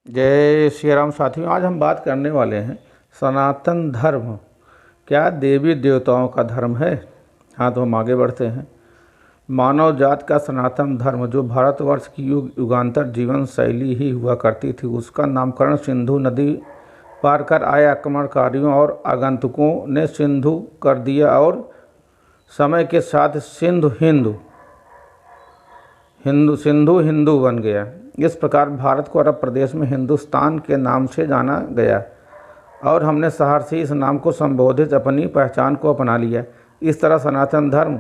जय श्री राम साथियों। आज हम बात करने वाले हैं सनातन धर्म क्या देवी देवताओं का धर्म है। हाँ, तो हम आगे बढ़ते हैं। मानव जात का सनातन धर्म जो भारतवर्ष की युग युगांतर जीवन शैली ही हुआ करती थी, उसका नामकरण सिंधु नदी पार कर आए आक्रमणकारियों और आगंतुकों ने सिंधु कर दिया और समय के साथ सिंधु हिंदू बन गया। इस प्रकार भारत को अरब प्रदेश में हिंदुस्तान के नाम से जाना गया और हमने सहर्ष इस नाम को संबोधित अपनी पहचान को अपना लिया। इस तरह सनातन धर्म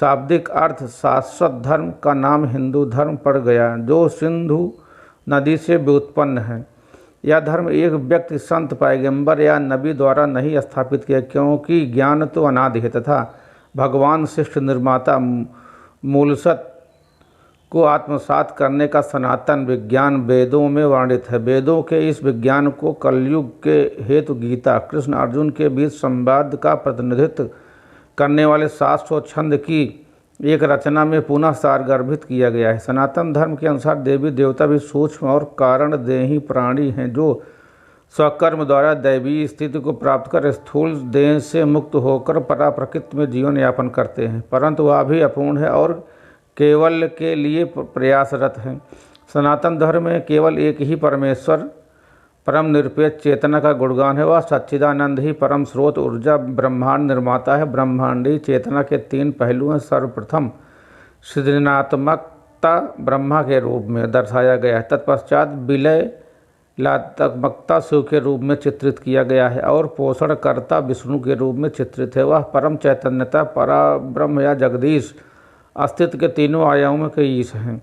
शाब्दिक अर्थ शाश्वत धर्म का नाम हिंदू धर्म पड़ गया, जो सिंधु नदी से व्युत्पन्न है। यह धर्म एक व्यक्ति, संत, पैगंबर या नबी द्वारा नहीं स्थापित किया, क्योंकि ज्ञान तो अनादि है तथा भगवान श्रेष्ठ निर्माता मूलसत को आत्मसात करने का सनातन विज्ञान वेदों में वर्णित है। वेदों के इस विज्ञान को कलयुग के हेतु गीता कृष्ण अर्जुन के बीच संवाद का प्रतिनिधित्व करने वाले 700 छंद की एक रचना में पुनः सारगर्भित किया गया है। सनातन धर्म के अनुसार देवी देवता भी सूक्ष्म और कारणदेही प्राणी हैं, जो स्वकर्म द्वारा दैवीय स्थिति को प्राप्त कर स्थूल देह से मुक्त होकर पराप्रकृति में जीवन यापन करते हैं, परंतु वह भी अपूर्ण है और केवल के लिए प्रयासरत हैं। सनातन धर्म में केवल एक ही परमेश्वर परम निरपेक्ष चेतना का गुणगान है। वह सच्चिदानंद ही परम स्रोत ऊर्जा ब्रह्मांड निर्माता है। ब्रह्मांडी चेतना के 3 पहलू हैं। सर्वप्रथम सृजनात्मकता ब्रह्मा के रूप में दर्शाया गया है, तत्पश्चात विलयात्मकता शिव के रूप में चित्रित किया गया है और पोषणकर्ता विष्णु के रूप में चित्रित है। वह परम चैतन्यता पराब्रह्म या जगदीश अस्तित्व के तीनों आयामों के ईश हैं।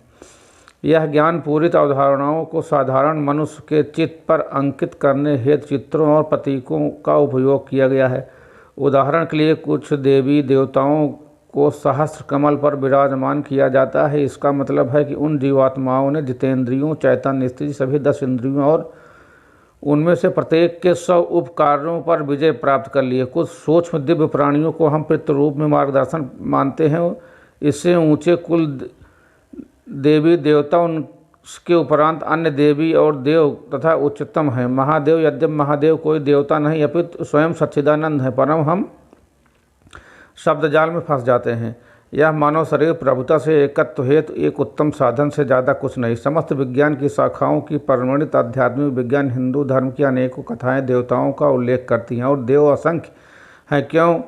यह ज्ञान पूरित अवधारणाओं को साधारण मनुष्य के चित्त पर अंकित करने हेतु चित्रों और प्रतीकों का उपयोग किया गया है। उदाहरण के लिए कुछ देवी देवताओं को सहस्त्र कमल पर विराजमान किया जाता है। इसका मतलब है कि उन जीवात्माओं ने जितेंद्रियों, चैतन्य स्थिति, सभी 10 इंद्रियों और उनमें से प्रत्येक के 100 उपकारों पर विजय प्राप्त कर लिए। कुछ सूक्ष्म दिव्य प्राणियों को हम पितृ रूप में मार्गदर्शन मानते हैं। इससे ऊंचे कुल देवी देवता, उनके उपरांत अन्य देवी और देव तथा उच्चतम हैं। महादेव, यद्यपि महादेव कोई देवता नहीं अपितु स्वयं सच्चिदानंद है, परम हम शब्दजाल में फंस जाते हैं। यह मानव शरीर प्रभुता से एकत्व हेतु एक उत्तम साधन से ज़्यादा कुछ नहीं। समस्त विज्ञान की शाखाओं की परिगणित आध्यात्मिक विज्ञान हिंदू धर्म की अनेकों कथाएं देवताओं का उल्लेख करती हैं और देव असंख्य हैं, क्यों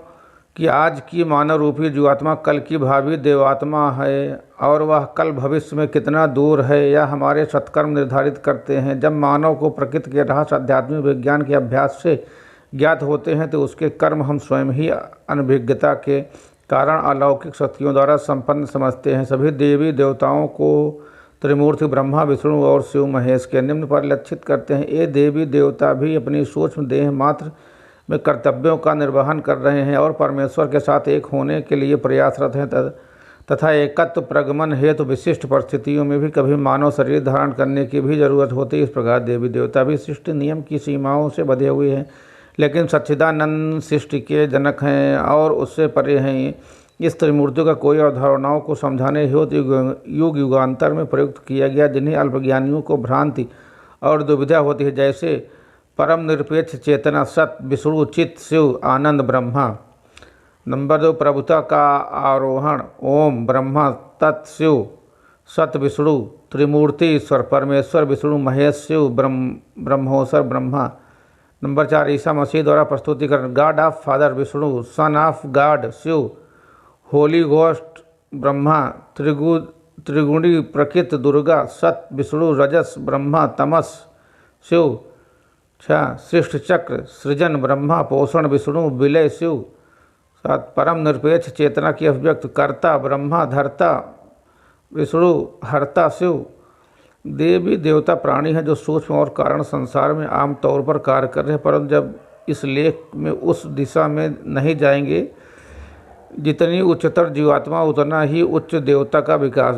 कि आज की मानव रूपी जीवात्मा कल की भावी देवात्मा है और वह कल भविष्य में कितना दूर है, यह हमारे सत्कर्म निर्धारित करते हैं। जब मानव को प्रकृति के रहस्य आध्यात्मिक विज्ञान के अभ्यास से ज्ञात होते हैं तो उसके कर्म हम स्वयं ही अनभिज्ञता के कारण अलौकिक शक्तियों द्वारा संपन्न समझते हैं। सभी देवी देवताओं को त्रिमूर्ति ब्रह्मा, विष्णु और शिव महेश के निम्न पर लक्षित करते हैं। ये देवी देवता भी अपनी सूक्ष्म देह मात्र में कर्तव्यों का निर्वहन कर रहे हैं और परमेश्वर के साथ एक होने के लिए प्रयासरत हैं तथा एकत्व प्रगमन हेतु विशिष्ट परिस्थितियों में भी कभी मानव शरीर धारण करने की भी जरूरत होती है। इस प्रकार देवी देवता भी सृष्टि नियम की सीमाओं से बंधे हुए हैं, लेकिन सच्चिदानंद सृष्टि के जनक हैं और उससे परे हैं। इस त्रिमूर्तियों का कोई अवधारणाओं को समझाने हेतु युग युगांतर में प्रयुक्त किया गया, जिन्हें अल्पज्ञानियों को भ्रांति और दुविधा होती है, जैसे परम निरपेक्ष चेतना सत विष्णु, चित्त शिव, आनंद ब्रह्मा। नंबर 2, प्रभुता का आरोहण ओम ब्रह्मा, तत् शिव, सत विष्णु, त्रिमूर्ति ईश्वर परमेश्वर विष्णु, महेश शिव, ब्रह्मोसर ब्रह्मा। नंबर 4, ईसा मसीह द्वारा प्रस्तुतिकरण God of father Vishnu, son of God Shiv, holy ghost Brahma, त्रिगुणी प्रकृति दुर्गा, सत विष्णु, रजस ब्रह्मा, तमस शिव, सृष्ट चक्र सृजन ब्रह्मा, पोषण विष्णु, विलय शिव, 7 परम निरपेक्ष चेतना की अभिव्यक्त कर्ता ब्रह्मा, धर्ता विष्णु, हर्ता शिव। देवी देवता प्राणी हैं जो सूक्ष्म और कारण संसार में आम तौर पर कार्य कर रहे हैं, परंतु जब इस लेख में उस दिशा में नहीं जाएंगे जितनी उच्चतर जीवात्मा उतना ही उच्च देवता का विकास।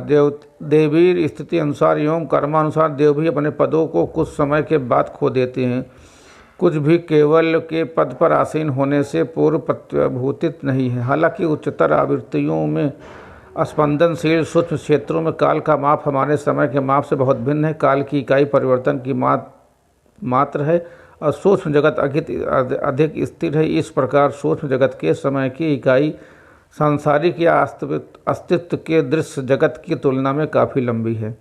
देवी स्थिति अनुसार एवं कर्मानुसार देव भी अपने पदों को कुछ समय के बाद खो देते हैं। कुछ भी केवल के पद पर आसीन होने से पूर्व प्रत्याभूतित नहीं है। हालांकि उच्चतर आवृत्तियों में स्पंदनशील सूक्ष्म क्षेत्रों में काल का माप हमारे समय के माप से बहुत भिन्न है। काल की इकाई परिवर्तन की मात्र है और सूक्ष्म जगत अधिक स्थिर है। इस प्रकार सूक्ष्म जगत के समय की इकाई सांसारिक या अस्तित्व के दृश्य जगत की तुलना में काफ़ी लंबी है।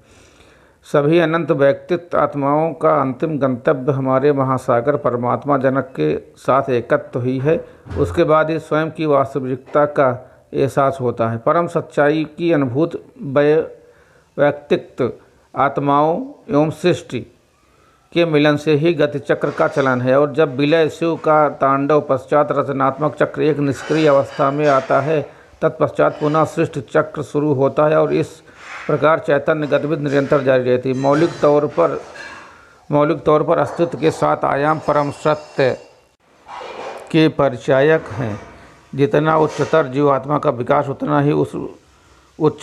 सभी अनंत व्यक्तित्व आत्माओं का अंतिम गंतव्य हमारे महासागर परमात्मा जनक के साथ एकत्व ही है। उसके बाद ही स्वयं की वास्तविकता का एहसास होता है। परम सच्चाई की अनुभूति व्यक्तित्व आत्माओं एवं सृष्टि के मिलन से ही गति चक्र का चलन है। और जब विलय शिव का तांडव पश्चात रचनात्मक चक्र एक निष्क्रिय अवस्था में आता है, तत्पश्चात पुनः सृष्टि चक्र शुरू होता है और इस प्रकार चैतन्य गतिविधि निरंतर जारी रहती है। मौलिक तौर पर अस्तित्व के 7 आयाम परम सत्य के परिचायक हैं। जितना उच्चतर जीवात्मा का विकास उतना ही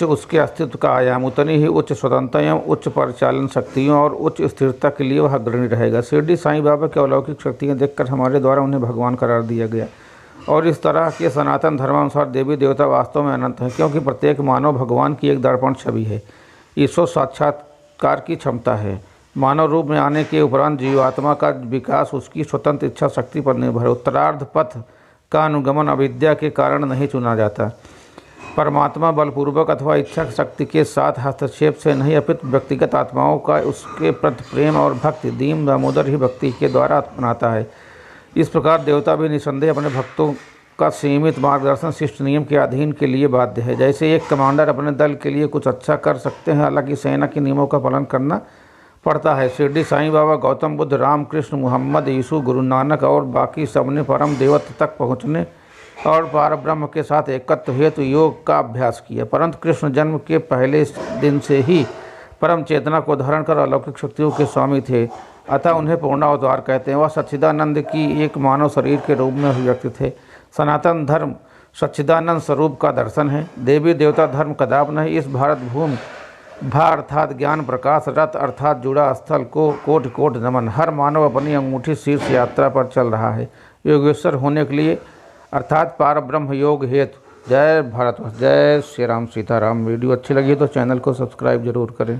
उसके अस्तित्व का आयाम, उतनी ही उच्च स्वतंत्रता एवं उच्च परिचालन शक्तियों और उच्च स्थिरता के लिए वह अग्रणी रहेगा। शिरडी साईं बाबा की अलौकिक शक्तियाँ देखकर हमारे द्वारा उन्हें भगवान करार दिया गया। और इस तरह के सनातन धर्मानुसार देवी देवता वास्तव में अनंत हैं, क्योंकि प्रत्येक मानव भगवान की एक दर्पण छवि है। ईश्वर साक्षात्कार की क्षमता है। मानव रूप में आने के उपरांत जीवात्मा का विकास उसकी स्वतंत्र इच्छा शक्ति पर निर्भर है। उत्तरार्ध पथ का अनुगमन अविद्या के कारण नहीं चुना जाता। परमात्मा बलपूर्वक अथवा इच्छा शक्ति के साथ हस्तक्षेप से नहीं, अपितु व्यक्तिगत आत्माओं का उसके प्रति प्रेम और भक्ति दीन दामोदर ही भक्ति के द्वारा अपनाता है। इस प्रकार देवता भी निसंदेह अपने भक्तों का सीमित मार्गदर्शन शिष्ट नियम के अधीन के लिए बाध्य है। जैसे एक कमांडर अपने दल के लिए कुछ अच्छा कर सकते हैं, हालांकि सेना के नियमों का पालन करना पड़ता है। शिरडी साईं बाबा, गौतम बुद्ध, राम कृष्ण, मोहम्मद, यीशु, गुरु नानक और बाकी सबने परम देवत्व तक पहुँचने और पारब्रह्म के साथ एकत्व हेतु योग का अभ्यास किया। परंतु कृष्ण जन्म के पहले दिन से ही परम चेतना को धारण कर अलौकिक शक्तियों के स्वामी थे, अतः उन्हें पूर्णावतार कहते हैं। वह सच्चिदानंद की एक मानव शरीर के रूप में अभिव्यक्त थे। सनातन धर्म सच्चिदानंद स्वरूप का दर्शन है। देवी देवता धर्म कदाप नहीं। इस भारत भूमि भा अर्थात ज्ञान प्रकाश, रथ अर्थात जुड़ा स्थल को कोटि कोटि नमन। हर मानव अपनी अंगूठी शीर्ष यात्रा पर चल रहा है योगेश्वर होने के लिए, अर्थात पारब्रह्म योग हेतु। जय भारत, जय श्री राम सीताराम। वीडियो अच्छी लगी तो चैनल को सब्सक्राइब जरूर करें।